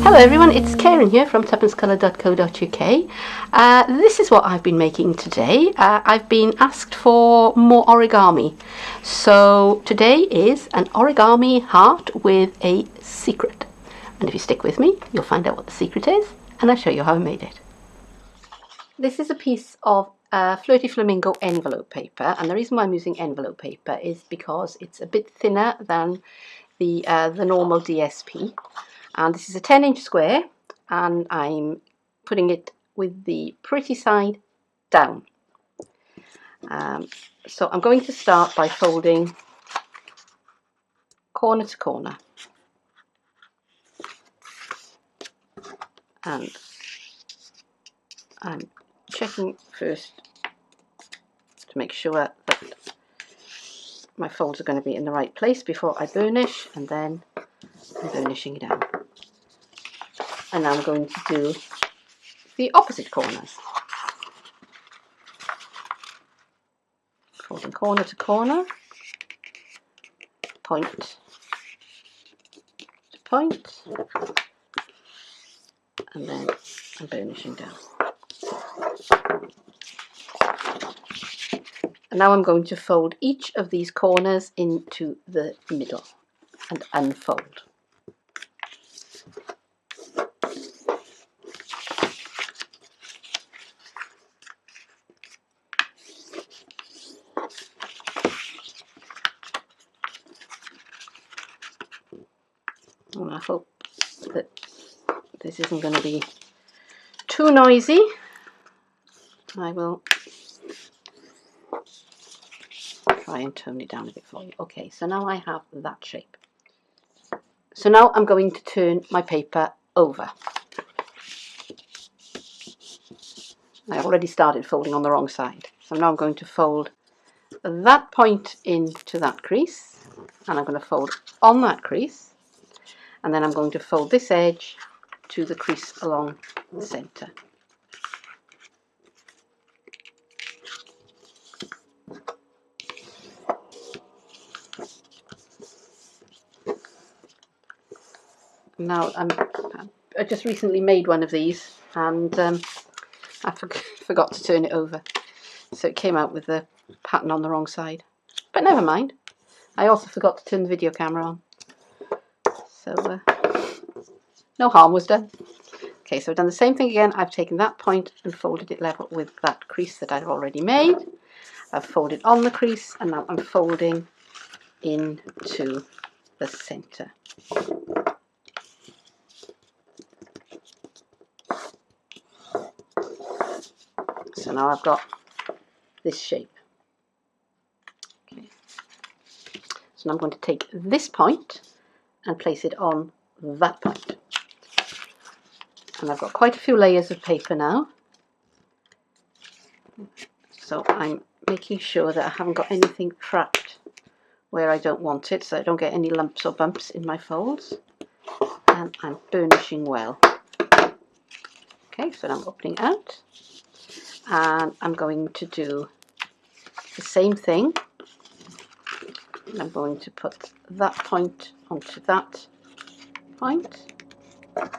Hello everyone, it's Keren here from tuppencecoloured.co.uk. This is what I've been making today. I've been asked for more origami. So today is an origami heart with a secret. And if you stick with me, you'll find out what the secret is and I'll show you how I made it. This is a piece of Flirty Flamingo envelope paper, and the reason why I'm using envelope paper is because it's a bit thinner than the normal DSP. And this is a 10-inch square, and I'm putting it with the pretty side down. So I'm going to start by folding corner to corner. And I'm checking first to make sure that my folds are going to be in the right place before I burnish, and then I'm burnishing it down. And now I'm going to do the opposite corners. Folding corner to corner, point to point, and then I'm burnishing down. And now I'm going to fold each of these corners into the middle and unfold. And I hope that this isn't going to be too noisy. I will try and tone it down a bit for you. Okay, so now I have that shape. So now I'm going to turn my paper over. I already started folding on the wrong side. So now I'm going to fold that point into that crease, and I'm going to fold on that crease, and then I'm going to fold this edge to the crease along the centre. Now I just recently made one of these, and I forgot to turn it over, so it came out with the pattern on the wrong side, but never mind. I also forgot to turn the video camera on, so no harm was done. Okay, so I've done the same thing again. I've taken that point and folded it level with that crease that I've already made. I've folded on the crease, and now I'm folding into the centre. So now I've got this shape. Okay. So now I'm going to take this point and place it on that point. And I've got quite a few layers of paper now. So I'm making sure that I haven't got anything trapped where I don't want it, so I don't get any lumps or bumps in my folds. And I'm burnishing well. Okay, so now I'm opening out. And I'm going to do the same thing. I'm going to put that point onto that point. And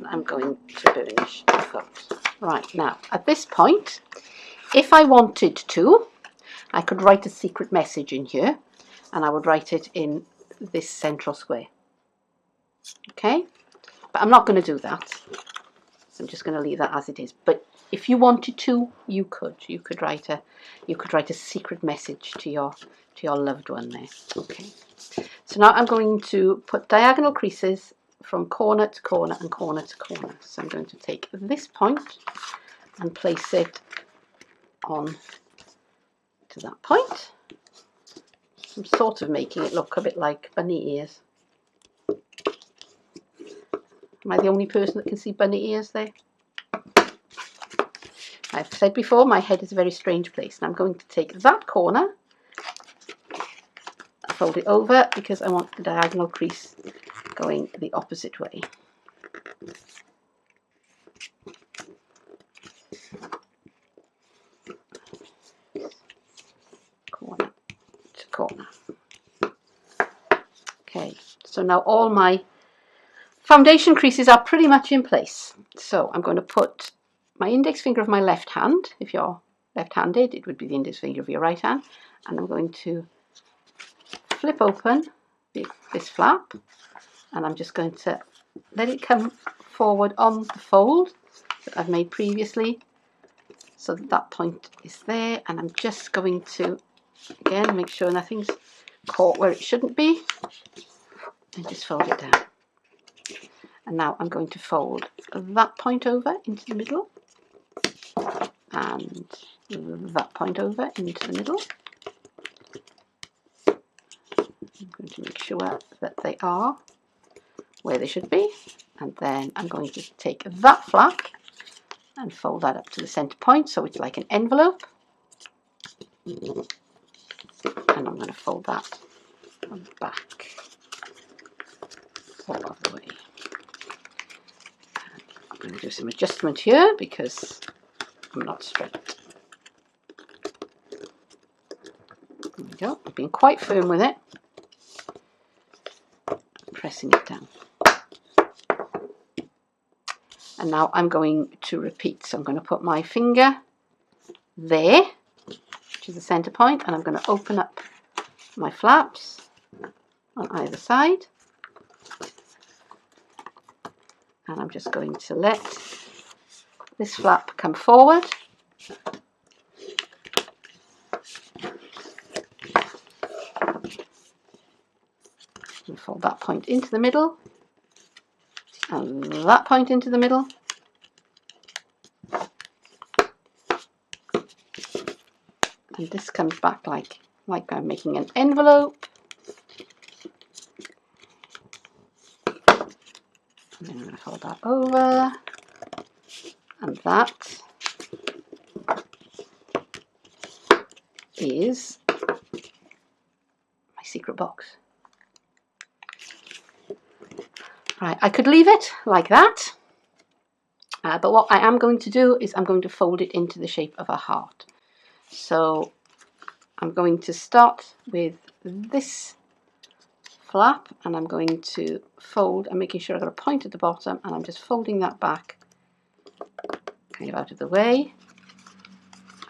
I'm going to burnish the folds. Right, now at this point, if I wanted to, I could write a secret message in here, and I would write it in this central square. Okay, but I'm not going to do that. So I'm just going to leave that as it is. But if you wanted to, you could write a secret message to your loved one there. Okay. So now I'm going to put diagonal creases from corner to corner and corner to corner. So I'm going to take this point and place it on to that point. I'm sort of making it look a bit like bunny ears. Am I the only person that can see bunny ears there? I've said before, my head is a very strange place. And I'm going to take that corner, fold it over because I want the diagonal crease going the opposite way. Corner to corner. Okay, so now all my Foundation creases are pretty much in place. So I'm going to put my index finger of my left hand. If you're left-handed, it would be the index finger of your right hand. And I'm going to flip open this flap, and I'm just going to let it come forward on the fold that I've made previously, so that that point is there. And I'm just going to, again, make sure nothing's caught where it shouldn't be, and just fold it down. And now I'm going to fold that point over into the middle, and that point over into the middle. I'm going to make sure that they are where they should be, and then I'm going to take that flap and fold that up to the center point so it's like an envelope, and I'm going to fold that back all of the way. And I'm going to do some adjustment here because I'm not straight. There we go. I'm being quite firm with it, pressing it down. And now I'm going to repeat. So I'm going to put my finger there, which is the center point, and I'm going to open up my flaps on either side. And I'm just going to let this flap come forward. And fold that point into the middle, and that point into the middle. And this comes back like I'm making an envelope. And then I'm going to fold that over, and that is my secret box. Right, I could leave it like that, but what I am going to do is I'm going to fold it into the shape of a heart. So I'm going to start with this flap, and I'm going to fold. I'm making sure I've got a point at the bottom, and I'm just folding that back kind of out of the way,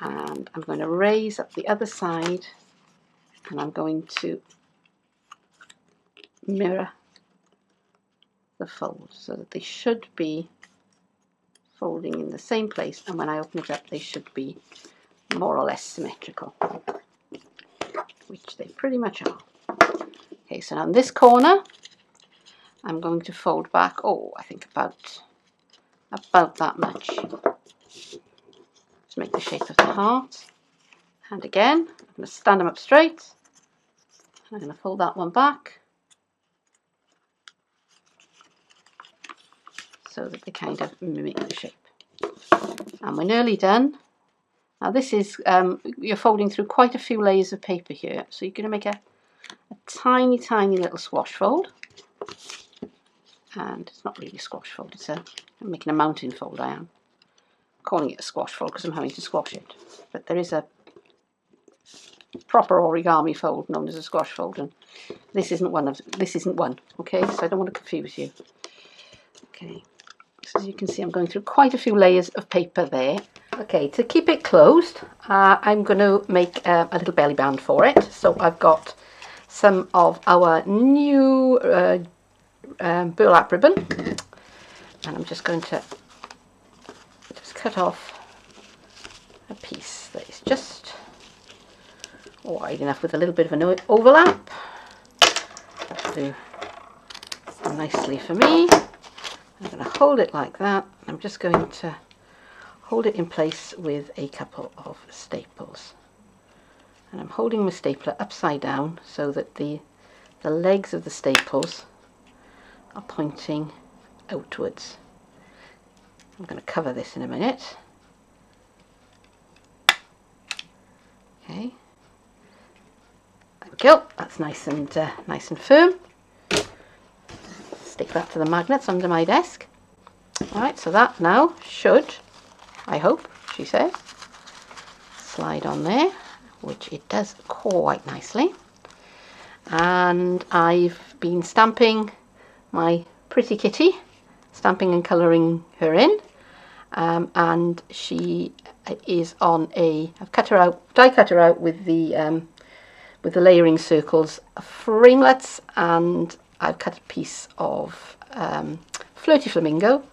and I'm going to raise up the other side, and I'm going to mirror the fold so that they should be folding in the same place, and when I open it up they should be more or less symmetrical, which they pretty much are. Okay, so now in this corner I'm going to fold back, I think about that much to make the shape of the heart. And again, I'm going to stand them up straight. I'm going to fold that one back so that they kind of mimic the shape. And we're nearly done. Now this is, you're folding through quite a few layers of paper here, so you're going to make a tiny, tiny little squash fold. And it's not really a squash fold, I'm making a mountain fold. I am calling it a squash fold because I'm having to squash it. But there is a proper origami fold known as a squash fold, and this isn't one, okay? So I don't want to confuse you. Okay, so as you can see, I'm going through quite a few layers of paper there. Okay, to keep it closed, I'm going to make a little belly band for it. So I've got some of our new burlap ribbon, and I'm just going to cut off a piece that is just wide enough with a little bit of an overlap. That'll do nicely for me. I'm going to hold it like that. I'm just going to hold it in place with a couple of staples. And I'm holding my stapler upside down so that the legs of the staples are pointing outwards. I'm going to cover this in a minute. Okay. There we go. That's nice and firm. Stick that to the magnets under my desk. Alright, so that now should, I hope, she says, slide on there, which it does quite nicely. And I've been stamping my Pretty Kitty, stamping and colouring her in, and she is on a, I've cut her out, die cut her out with the layering circles framelets, and I've cut a piece of Flirty Flamingo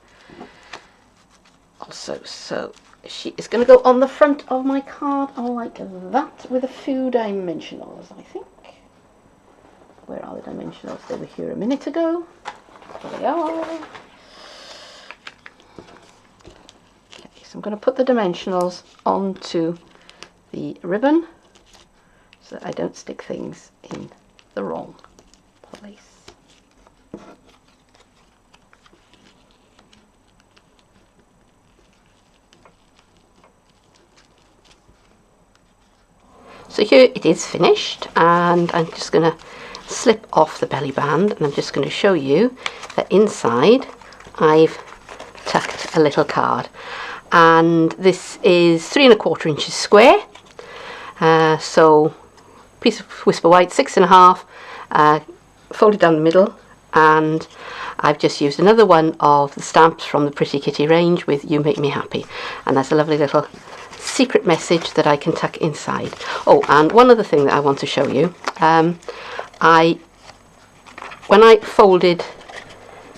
also, so she is going to go on the front of my card like that, with a few dimensionals, I think. Where are the dimensionals? They were here a minute ago. There they are. Okay, so I'm going to put the dimensionals onto the ribbon so that I don't stick things in the wrong place. So here it is finished, and I'm just going to slip off the belly band, and I'm just going to show you that inside I've tucked a little card, and this is 3 1/4 inches square, so piece of Whisper White 6 1/2, folded down the middle, and I've just used another one of the stamps from the Pretty Kitty range with You Make Me Happy, and that's a lovely little secret message that I can tuck inside. Oh, and one other thing that I want to show you, when I folded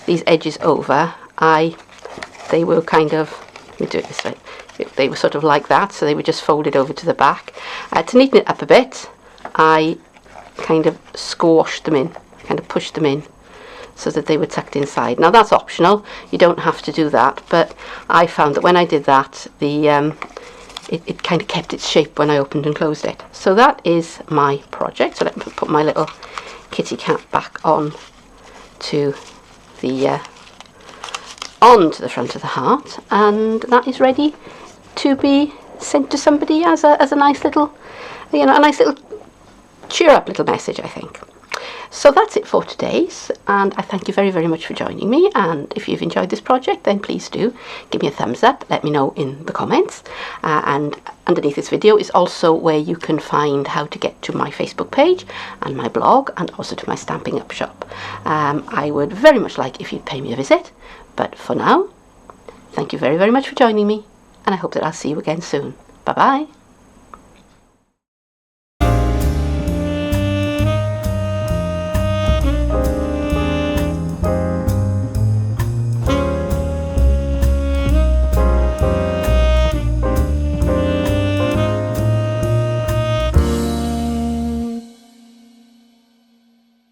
these edges over, they were kind of, let me do it this way, they were sort of like that, so they were just folded over to the back. To neaten it up a bit, I kind of squashed them in, kind of pushed them in, so that they were tucked inside. Now that's optional, you don't have to do that, but I found that when I did that, it kind of kept its shape when I opened and closed it. So that is my project. So let me put my little kitty cat back on to the front of the heart, and that is ready to be sent to somebody as a nice little, a nice little cheer up little message, I think. So that's it for today, and I thank you very, very much for joining me, and if you've enjoyed this project, then please do give me a thumbs up, let me know in the comments, and underneath this video is also where you can find how to get to my Facebook page and my blog, and also to my Stampin' Up shop. I would very much like if you'd pay me a visit, but for now, thank you very, very much for joining me, and I hope that I'll see you again soon. Bye bye.